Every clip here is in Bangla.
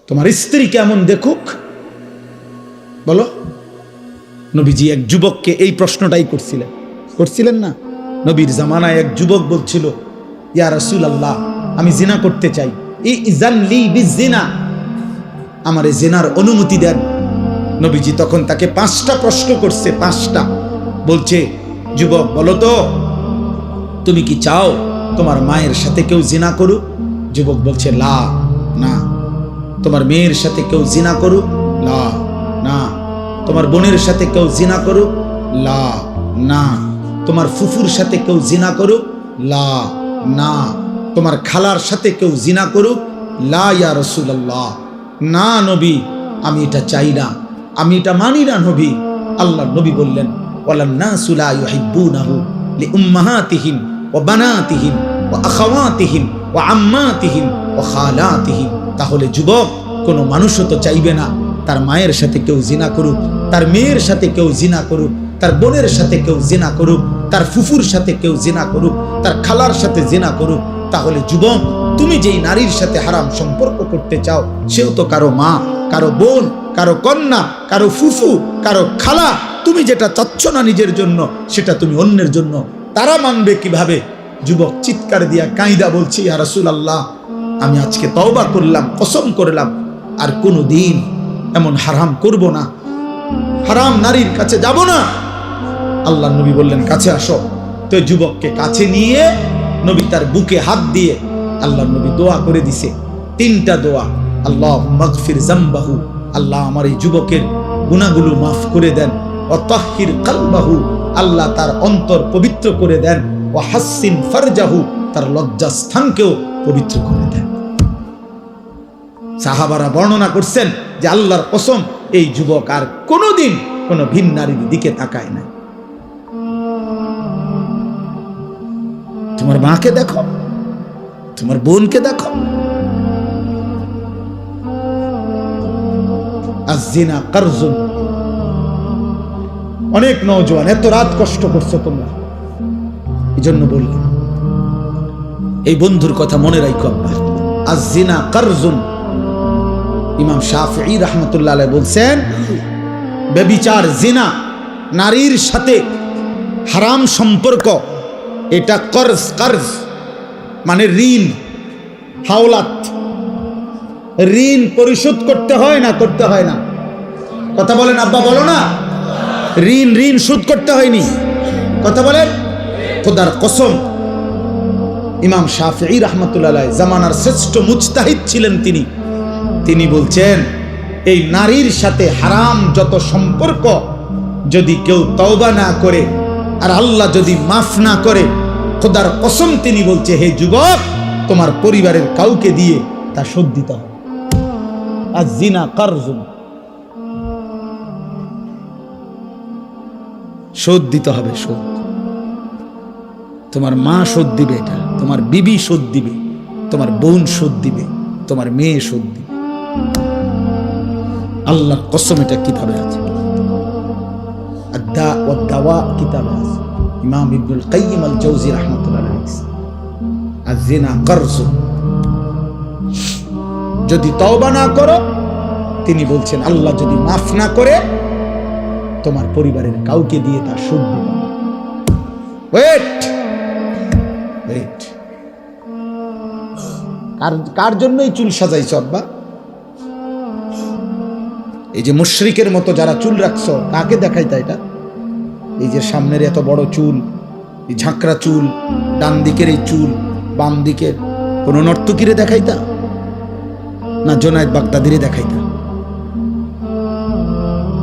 তোমার স্ত্রী কেমন দেখুক, বলো। নবীজি এক যুবককে এই প্রশ্নটাই করছিলেন না? নবীর জামানায় এক যুবক বলছিল, ইয়া রাসূলুল্লাহ, আমি জিনা করতে চাই, ইযান লি বিজিনা, আমারে জিনার অনুমতি দেন। নবীজি তখন তাকে 5টা প্রশ্ন করছে, 5টা। বলছে, যুবক বলো তো, তুমি কি চাও তোমার মায়ের সাথে কেউ জিনা করুক? যুবক বলছে, লা, না। তোমার মেয়ের সাথে কেউ জিনা করুক? লা, না। তোমার বোনের সাথে কেউ জিনা করুক? লা, না। তোমার ফুফুর সাথে কেউ জিনা করুক? লা, না। তোমার খালার সাথে কেউ জিনা করুক? লা ইয়া রাসূলুল্লাহ, না নবী, আমি এটা চাই না, আমি এটা মানি না নবী। আল্লাহ নবী বললেন, ওয়ালান নাসু লা ইউহিব্বুনাহু লিউম্মাহাতিহিম ওয়া বানাতিহিম ওয়া আখাওয়াতিহিম ওয়া আম্মাতিহিম ওয়া খালাতিহিম। তাহলে যুবক, কোনো মানুষও তো চাইবে না তার মায়ের সাথে কেউ জিনা করুক, তার মেয়ের সাথে কেউ জিনা করুক, তার বোনের সাথে কেউ জিনা করুক, তার ফুফুর সাথে কেউ জিনা করুক, তার খালার সাথে জিনা করুক। তাহলে যুবক, তুমি যেই নারীর সাথে হারাম সম্পর্ক করতে চাও, সেও তো কারো মা, কারো বোন, কারো কন্যা, কারো ফুফু, কারো খালা। তুমি যেটা চাচ্ছ না নিজের জন্য, সেটা তুমি অন্যের জন্য। তারা মানবে কিভাবে? যুবক চিৎকার দিয়া কাঁইদা বলছি, ইয়া রাসূলুল্লাহ, আমি আজকে তওবা করলাম, কসম করলাম আর কোনোদিন এমন হারাম করব না, হারাম নারীর কাছে যাব না। আল্লাহ নবী বললেন, কাছে আসো। তো যুবককে কাছে নিয়ে নবী তার বুকে হাত দিয়ে আল্লাহ নবী দোয়া করে দিছে, 3টা দোয়া। আল্লাহুম্মা গফির যামবাহু, আল্লাহ আমার এই যুবকের গুনাহগুলো মাফ করে দেন। ওয়া তাহহির কলবাহু, আল্লাহ তার অন্তর পবিত্র করে দেন। ওয়া হাসসিন ফারজাহু, তার লজ্জাস্থানকেও পবিত্র করে দেন। সাহাবারা বর্ণনা করছেন যে আল্লাহর কসম, এই যুবক আর কোনোদিন কোনো ভিন নারীর দিকে তাকায় না। তোমার মাকে দেখো, তোমার বোনকে দেখো। আয-যিনা কারজুন। অনেক নওজোয়ান এত রাত কষ্ট করছো তোমরা, এই জন্য বললাম, এই বন্ধুর কথা মনে রাখো আব্বা। আয-যিনা কারজুন। ইমাম শাফিঈ রাহমাতুল্লাহ আলাইহি বলছেন, ব্যভিচার, জিনা, নারীর সাথে হারাম সম্পর্ক, এটা কর্জ মানে ঋণ, হাওলাত। ঋণ পরিশোধ করতে হয় না? করতে হয় না? কথা বলেন আব্বা, বলো না। ঋণ শোধ করতে হয়নি? কথা বলেন। খোদার কসম, ইমাম শাফিঈ রাহমাতুল্লাহ আলাইহি জামানার শ্রেষ্ঠ মুজতাহিদ ছিলেন তিনি বলছেন, এই নারীর সাথে হারাম যত সম্পর্ক যদি কেউ তওবা না করে আর আল্লাহ যদি মাফ না করে, খোদার কসম তিনি বলছে, হে যুবক, তোমার পরিবারের কাউকে দিয়ে তা শোধ দিতে হবে। আয-যিনা কারজুন, শোধ দিতে হবে, শোধ। তোমার মা শোধ দিবে, এটা তোমার বিবি শোধ দিবে, তোমার বোন শোধ দিবে, তোমার মেয়ে শোধ দিবে। আল্লাহর কসম, এটা কিতাবে আছে, আদ-দা ওয়াদ দাওয়া কিতাবে আছে। ইমাম ইবনুল কাইয়িম আল জাওজি রাহমাতুল্লাহ আলাইহি, আয-যিনা কারজুন। যদি তওবা না করো, তিনি বলছেন আল্লাহ যদি মাফ না করে, তোমার পরিবারের কাউকে দিয়ে তা শোধ দিবে। ওয়েট, কার জন্যই চুল সাজাইছো আব্বা? এই যে মুশরিকের মতো যারা চুল রাখছো, কাকে দেখাইতা এটা? এই যে সামনের এত বড় চুল, এই ঝাঁকড়া চুল, ডান দিকের এই চুল, বাম দিকের কোন নর্তকীরে দেখাইতা না জোনায়েদ বাগদাদিরে দেখাইতা?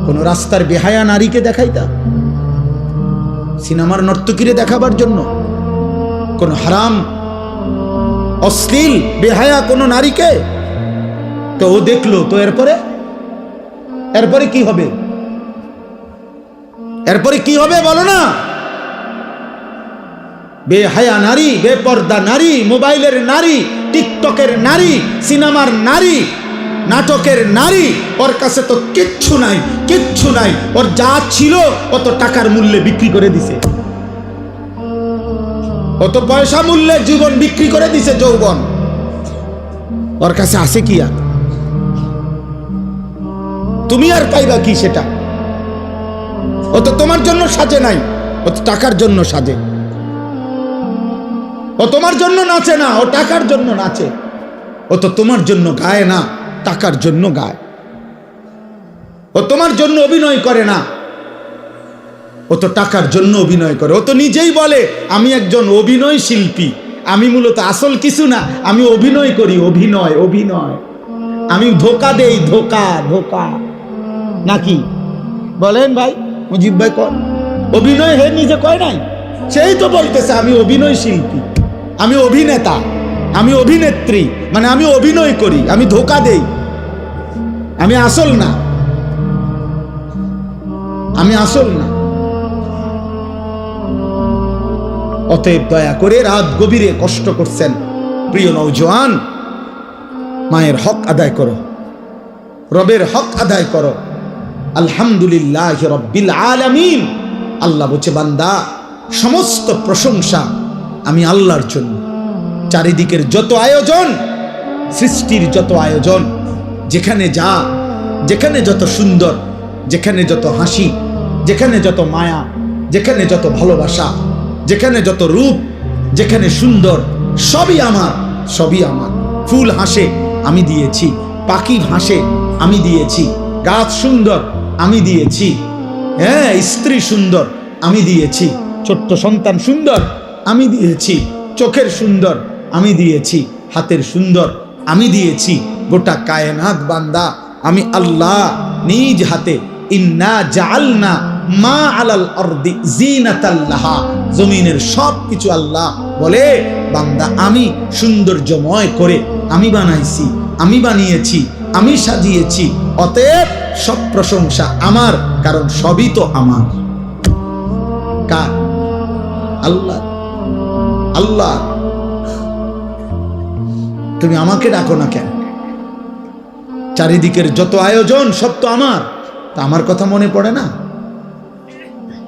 কোন রাস্তার বেহায়া নারীকে দেখাইতা? সিনেমার নর্তকীরে দেখাবার জন্য? কোন হারাম অশ্লীল বেহায়া কোন নারীকে? তো ও দেখলো, তো এরপরে কি হবে? এরপরে কি হবে বলো না? বেহায়া নারী, বেপর্দা নারী, মোবাইলের নারী, টিকটকের নারী, সিনেমার নারী, নাটকের নারী, ওর কাছে তো কিচ্ছু নাই, কিচ্ছু নাই। ওর যা ছিল অত টাকার মূল্যে বিক্রি করে দিছে, অত পয়সা মূল্যে জীবন বিক্রি করে দিছে, যৌবন। ওর কাছে আছে কি আর? তুমি আর পাইবা কি সেটা? ও তো তোমার জন্য সাজে নাই, ও তো টাকার জন্য সাজে। ও তোমার জন্য নাচে না, ও টাকার জন্য নাচে। ও তো তোমার জন্য গায় না, টাকার জন্য গায়। ও তোমার জন্য অভিনয় করে না, ও তো টাকার জন্য অভিনয় করে। ও তো নিজেই বলে আমি একজন অভিনয় শিল্পী, আমি মূলত আসল কিছু না, আমি অভিনয় করি। অভিনয় অভিনয়, আমি ধোকা দেই, ধোকা ধোকা। নাকি বলেন ভাই? মুজিব ভাই কর অভিনয় হে নিজে কয় নাই? সেই তো বলতেছে আমি অভিনয় শিল্পী, আমি অভিনেতা, আমি অভিনেত্রী, মানে আমি অভিনয় করি, আমি ধোকা দেই, আমি আসল না, আমি আসল না। অতএব দয়া করে রাত গভীরে কষ্ট করছেন প্রিয় নওজোয়ান, মায়ের হক আদায় করো, রবের হক আদায় করো। আলহামদুলিল্লাহ রব্বিল আলামিন। আল্লাহ বলছে বান্দা সমস্ত প্রশংসা আমি আল্লাহর জন্য। চারিদিকের যত আয়োজন, সৃষ্টির যত আয়োজন, যেখানে যা, যেখানে যত সুন্দর, যেখানে যত হাসি, যেখানে যত মায়া, যেখানে যত ভালোবাসা, যেখানে যত রূপ, যেখানে সুন্দর, সবই আমার, সবই আমার। ফুল হাসে আমি দিয়েছি, পাখি হাসে আমি দিয়েছি, গাছ সুন্দর আমি দিয়েছি, হ্যাঁ স্ত্রী সুন্দর আমি দিয়েছি, ছোট্ট সন্তান সুন্দর আমি দিয়েছি, চোখের সুন্দর আমি দিয়েছি, হাতের সুন্দর আমি দিয়েছি। গোটা কায়নাত বান্দা আমি আল্লাহ নিজ হাতে ইন্না জাআলনা মা আলাল আরদি জিনাতাল লাহা, জমিনের সব কিছু আল্লাহ বলে বান্দা আমি সৌন্দর্যময় করে আমি বানাইছি, আমি বানিয়েছি, আমি সাজিয়েছি। অতএব সব প্রশংসা আমার, কারণ সবই তো আমার। কার? আল্লাহ। আল্লাহ। তুমি আমাকে ডাকো না কেন? চারিদিকের যত আয়োজন সব তো আমার, তা আমার কথা মনে পড়ে না?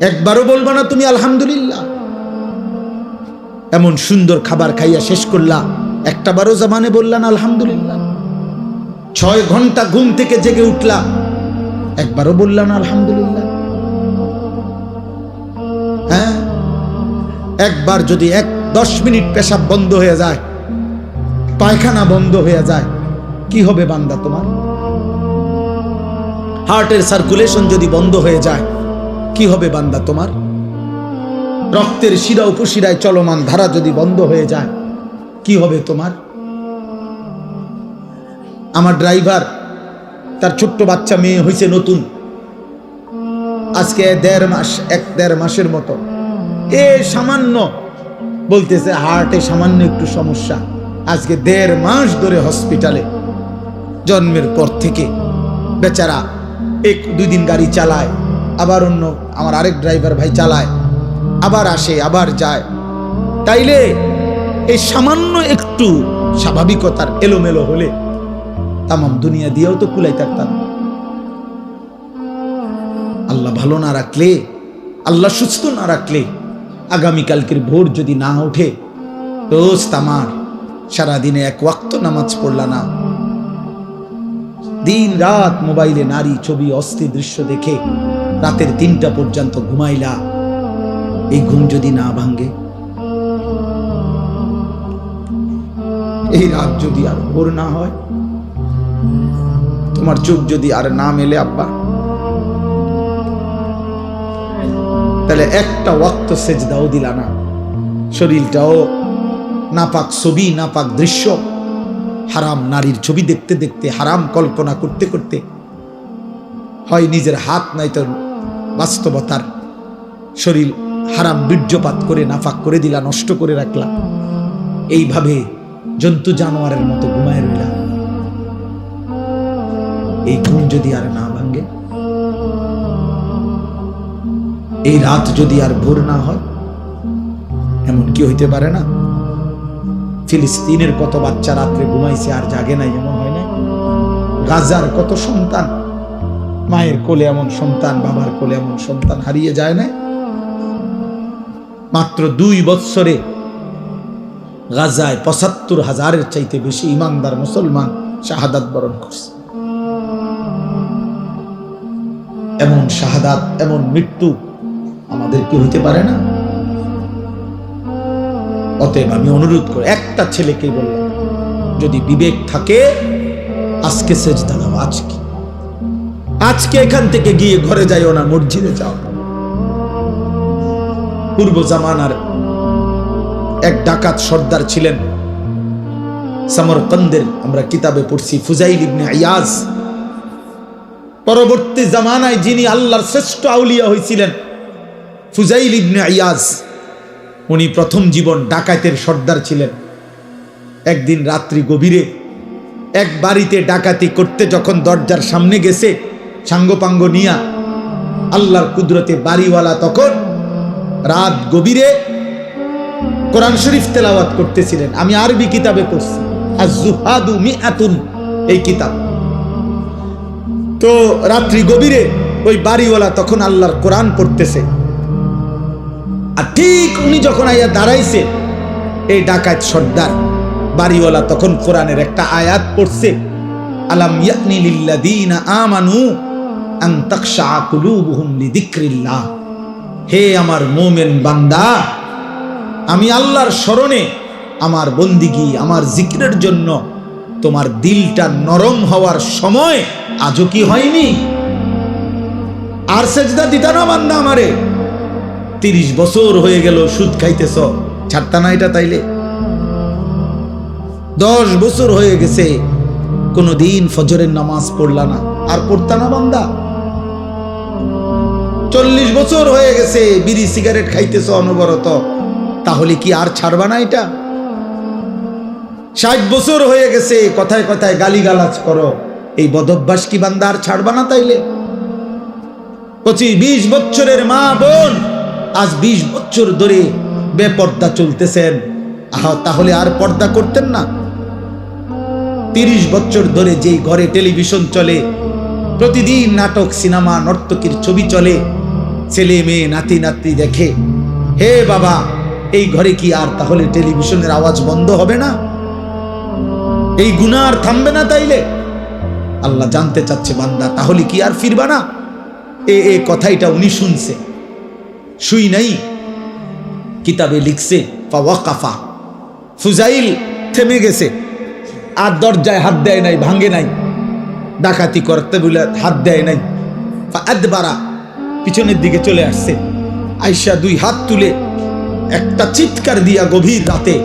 একবারও বলবা না তুমি আলহামদুলিল্লাহ? এমন সুন্দর খাবার খাইয়া শেষ করলা, একটা বারো জামানে বললা না আলহামদুলিল্লাহ? 6 ঘন্টা ঘুম থেকে জেগে উঠলা, একবারও বললা না আলহামদুলিল্লাহ? হ্যাঁ, একবার যদি 10 মিনিট পেশাব বন্ধ হয়ে যায়, পায়খানা বন্ধ হয়ে যায়, কি হবে বান্দা তোমার? হার্টের সার্কুলেশন যদি বন্ধ হয়ে যায়, কি হবে বান্দা তোমার? রক্তের শিরা উপশিরায় চলমান ধারা যদি বন্ধ হয়ে যায়, কি হবে তোমার? আমার ড্রাইভার, তার ছোট্ট বাচ্চা মেয়ে হয়েছে নতুন, আজকে 1.5 মাসের মতো, সামান্য বলতেছে হার্টে সামান্য একটু সমস্যা। আজকে 1.5 মাস ধরে হসপিটালে, জন্মের পর থেকে বেচারা 1-2 দিন গাড়ি চালায়, আবার অন্য আমার আরেক ড্রাইভার ভাই চালায়, আবার আসে আবার যায়। তাইলে এই সামান্য একটু স্বাভাবিকতার এলোমেলো হলে তামাম দুনিয়া দিয়েও তো কুলাই থাকতাম। আল্লাহ ভালো না রাখলে, আল্লাহ সুস্থ না রাখলে, আগামীকালকের ভোর যদি না ওঠে, দোস্ত আমার সারাদিনে 1 ওয়াক্ত নামাজ পড়লা না, দিন রাত মোবাইলে নারী ছবি অস্থির দৃশ্য দেখে রাতের 3টা পর্যন্ত ঘুমাইলা, এই ঘুম যদি না ভাঙ্গে, এই রাত যদি আর ভোর না হয়, তোমার চোখ যদি আর না মেলে আব্বা, তাহলে একটা ওয়াক্ত সেজদাও দিলা না। শরীরটাও নাপাক ছবি, নাপাক দৃশ্য, হারাম নারীর ছবি দেখতে দেখতে, হারাম কল্পনা করতে করতে, হয় নিজের হাত নাই তো বাস্তবতার শরীর হারাম বীর্যপাত করে নাফাক করে দিলা, নষ্ট করে রাখলা। এইভাবে জন্তু জানোয়ারের মতো ঘুমায় রইলা। এই ঘুম যদি আর না ভাঙ্গে, এই রাত যদি আর ভোর না হয়, এমন কি হইতে পারে না? ফিলিস্তিনের কত বাচ্চা রাত্রে ঘুমাইছে আর জাগে নাই, এমন হয় না? গাজার কত সন্তান, মায়ের কোলে এমন সন্তান, বাবার কোলে এমন সন্তান হারিয়ে যায় না? মাত্র 2 বৎসরে গাজায় 75,000-এর চাইতে বেশি ইমানদার মুসলমান শাহাদাত বরণ করছে। এমন শাহাদাত, এমন মৃত্যু আমাদের কি হইতে পারে না? অতএব আমি অনুরোধ করি, একটা ছেলেকেই বললাম, যদি বিবেক থাকে আজকে সেজদা দাও, আজকে এখান থেকে গিয়ে ঘরে যাইও না, মসজিদে যাও। পূর্ব জামানার এক ডাকাত সর্দার ছিলেন সমরকন্দের, আমরা কিতাবে পড়ছি, ফুজাইল ইবনে ইয়াজ। পরবর্তী জামানায় যিনি আল্লাহর শ্রেষ্ঠ আউলিয়া হয়েছিলেন ফুজাইল ইবনে ইয়াজ, উনি প্রথম জীবন ডাকাতের সর্দার ছিলেন। একদিন রাত্রি গভীরে এক বাড়িতে ডাকাতি করতে যখন দরজার সামনে গেছে সাঙ্গপাঙ্গ নিয়া, আল্লাহর কুদরতে বাড়িওয়ালা তখন রাত গভীরে কোরআন শরীফ তেলাওয়াত করতেছিলেন। আমি আরবি কিতাবে পড়ছি, আজ-জুহাদু মিআতুন এই কিতাব। তো রাত্রি গভীরে ওই বাড়িওয়ালা তখন আল্লাহর কোরআন পড়তেছে, আর ঠিক উনি যখন আইয়া দাঁড়াইছে, এই ডাকাত সর্দার বাড়িওয়ালা তখন কোরআনের একটা আয়াত পড়ছে, আলাম ইয়ানি লিল্লাযীনা আমানু আন তাখশা কুলুবুহুম লিযিকরিল্লাহ। হে আমার মুমিন বান্দা, আমি আল্লাহর স্মরণে, আমার বন্দিগি, আমার জিকিরের জন্য তোমার দিলটা নরম হওয়ার সময় আজও কি হয়নি? আর সেজদা দিতা না বান্দা আমারে? 30 বছর হয়ে গেল সুদ খাইতেছ, ছাড়তা না এটা? তাইলে 10 বছর হয়ে গেছে কোনদিন ফজরের নামাজ পড়লা না, আর পড়তা না বান্দা? 40 বছর হয়ে গেছে বিড়ি সিগারেট খাইতেছ অনবরত, তাহলে কি আর ছাড়বা না এটা? 60 বছর হয়ে গেছে কথায় কথায় গালিগালাজ করো, এই বদভ্যাস কি বান্দা আর ছাড়বা না? তাইলে 25-20 বছরের মা বোন আজ 20 বছর ধরে বেপর্দা চলতেছেন, তাহলে আর পর্দা করতেন না? 30 বছর ধরে যেই ঘরে টেলিভিশন চলে, প্রতিদিন নাটক, সিনেমা, নর্তকীর ছবি চলে, ছেলে মেয়ে নাতি নাতনি দেখে, হে বাবা, এই ঘরে কি আর তাহলে টেলিভিশনের আওয়াজ বন্ধ হবে না? এই গুনাহ আর থামবে না? তাইলে আল্লাহ জানতে চাচ্ছে, বান্দা তাহলে কি আর ফিরবা না? এ কথাইটা উনি শুনছে, শুই নাই, কিতাবে লিখছে ফাওয়াকাফা, ফুজাইল থেমে গেছে, আর দরজায় হাত দেয় নাই, ভাঙে নাই, ডাকাতি করতে বলে হাত দেয় নাই, ফাআদবারা, পিছনের দিকে চলে আসছে, আয়েশা 2 হাত তুলে একটা চিৎকার দিয়া, গভীর রাতে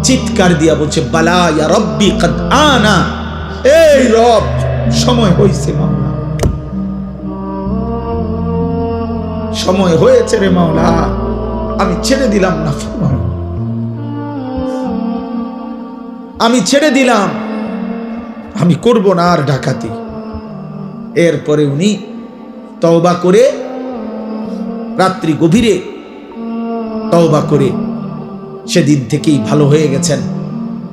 চিৎকার দিয়া বলছে, বালা ইয়া রব্বি কদ আনা, এই রব সময় হয়েছে মাওলা, সময় হয়েছে রে মাওলা, আমি ছেড়ে দিলাম না, আমি ছেড়ে দিলাম, আমি করব না আর ডাকাতি। এরপরে উনি তওবা করে, রাত্রি গভীরে তওবা করে সেদিন থেকেই ভালো হয়ে গেছেন।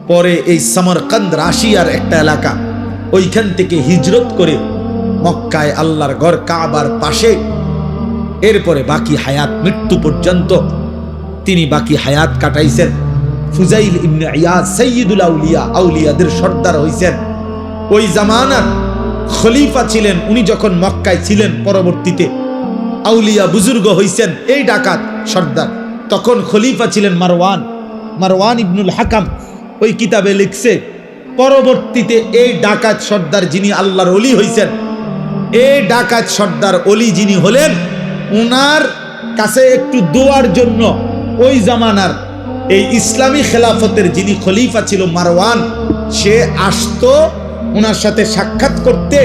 পরে এই সমরকন্দ, রাশিয়ার একটা এলাকা, ওইখান থেকে হিজরত করে মক্কায় আল্লাহর ঘর কাবার পাশে, এরপরে বাকি হায়াত, মৃত্যু পর্যন্ত তিনি বাকি হায়াত কাটাইছেন। ফুজাইল ইবনে ইয়াজ সাইয়্যিদুল আউলিয়া, আউলিয়াদের সর্দার হইছেন। ওই জামানার খলিফা ছিলেন উনি, যখন মক্কায় ছিলেন, পরবর্তীতে আউলিয়া বুজুর্গ হইছেন এই ডাকাত সর্দার। তখন খলিফা ছিলেন মারওয়ান ইবনুল হাকাম। ওই কিতাবে লিখছে, পরবর্তীতে এই ডাকাত সর্দার যিনি আল্লাহর ওলি হইছেন, এই ডাকাত সর্দার ওলি যিনি হলেন, উনার কাছে একটু দোয়ার জন্য ওই জামানার এই ইসলামী খেলাফতের যিনি খলিফা ছিল মারওয়ান, সে আসতো ওনার সাথে সাক্ষাৎ করতে।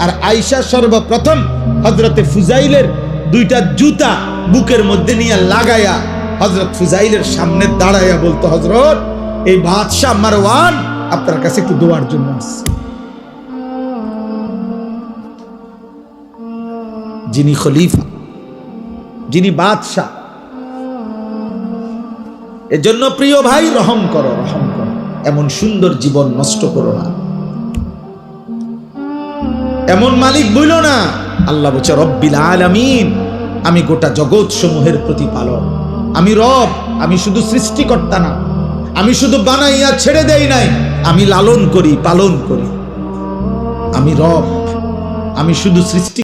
আর আয়েশা সর্বপ্রথম হযরতে ফুজাইলের 2টা জুতা বুকের মধ্যে নিয়ে লাগায়া হযরত ফুজাইলের সামনে দাঁড়াইয়া বলতো, হযরত, এই বাদশাহ মারওয়ান আপনার কাছে একটু দোয়ার জন্য আসছে। যিনি খলিফা, যিনি বাদশাহ। এজন্য প্রিয় ভাই, রহম করো, এমন সুন্দর জীবন নষ্ট করো না, এমন মালিক বইলো না। আল্লাহ বলছে রব্বিল আলামিন, আমি গোটা জগৎ সমূহের প্রতিপালক, আমি রব, আমি শুধু সৃষ্টিকর্তা না, আমি শুধু বানাইয়া ছেড়ে দেই নাই, আমি লালন করি, পালন করি, আমি রব, আমি শুধু সৃষ্টি